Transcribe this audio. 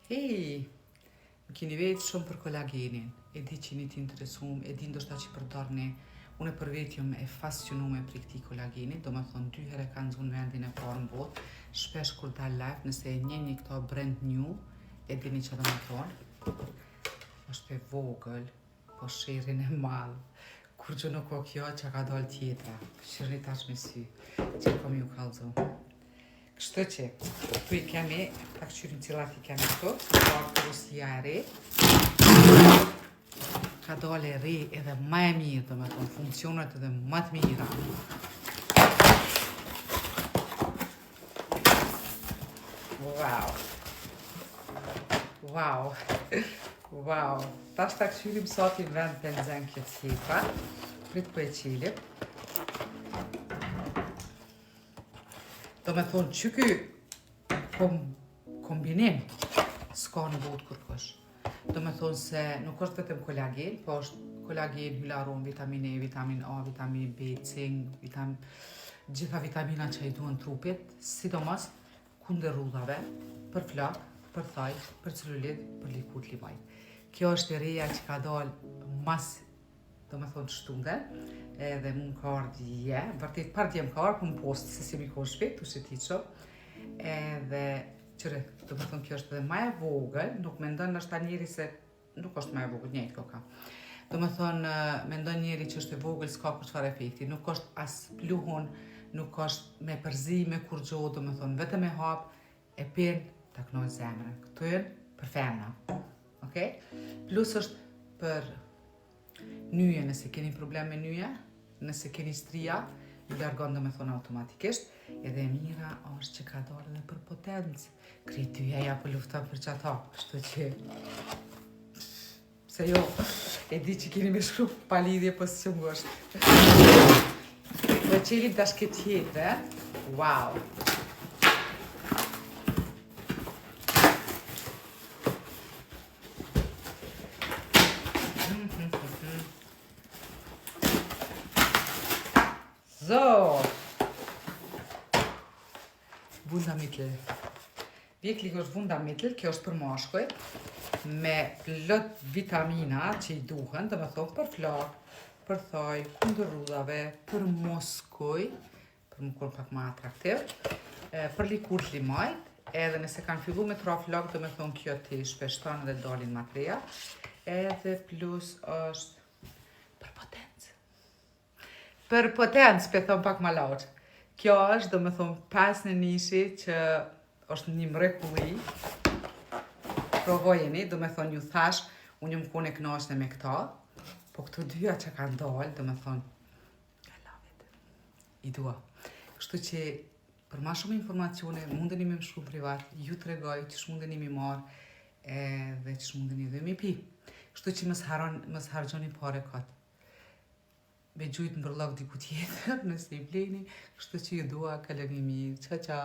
Hej, më keni vetë shumë për kolagenin, e di që jeni të interesum, e di ndoshta që përdorni, unë për vetë jam e fascinume për këtij kolagenit, do më thonë 2 herë kanë zonë vendin e parë në botë, shpesh kur dal live, nëse e njeni këto brand new, e dini që do më thonë, është e vogël, po shirin e madh, kur që nuk o kjo që ka dal tjetra, shirri tash me sy, që kom ju kallëzu. Kështu që, tu I kemi, ta këshyrim cilat I kemi këtu, Rusia e re, ka dole re edhe ma e mirë, do me thonë, funksionet edhe ma të mira. Wow! Wow! Wow! Tash ta këshyrim sot I vend benzen kjo cifra, prit për e qilim. Do me thonë që ky kombinim s'ka në botë kërkush. Do me thonë se nuk është vetëm kolagen, po është kolagen, hylaron, vitamin E, vitamin A, vitamin B, cink, gjitha vitamina që I duhen trupit, sidomos kundër rrudhave, për flak, për thaj, për celulit, për likur limaj. Kjo është e reja që ka dalë mas, do me thonë shtunde, edhe mund ka ardhje, vërtet par djem ka ardhë, për më postë se si mi ko shpet, të sheti qo, edhe qëre, do me thonë kjo është edhe ma e vogël, nuk me ndonë është ta njeri se nuk është ma e vogël, njejtë koka. Do me thonë, me ndonë njeri që është e vogël, s'ka për çfarë efekti, nuk është as pluhun, nuk është me përzi, me kur gjo, do me thonë, vetëm e hap, e pin, ta knoj zemrën. Këtu jënë për femna, okej? Plus është për nyje, nëse keni problem me nyje, nëse keni stria, ju largon do me thonë automatikisht, edhe e mira është që ka dalë edhe për potencë. Krytyja ja për lufton për qata, kështu që... Se jo, e di që keni me shkru pa lidhje, po së që më gështë. Dhe qelim tash këtë tjetë, wow! So, Wundermittel. Wirklich është Wundermittel, kjo është për mashkuj, me plot vitamina që I duhen, do me thonë për flak, për thaj, kundër rrudhave, për muskuj, për më kur pak ma atraktiv, për likur limajt, edhe nëse kanë fillu me tra flak, do me thonë kjo të shpeshton dhe dalin matreja, edhe plus është për potencë, për thonë pak ma lartë. Kjo është, do me thonë, pas në nishi që është një mrekulli. Provojeni, do me thonë, ju thash, unë më kone knashne me këta, po këto dyja që kanë dalë, do me thonë, I love it. I dua. Kështu që, për ma shumë informacione, mundeni me më shkru privat, ju të regoj, që shmundeni mi marë, dhe që shmundeni dhe mi pi. Kështu që mës hargjoni pare këtë. Me gjujt në bërlog diku tjetër, nëse I bleni, kështu që ju dua, kaleni mirë, qa qa!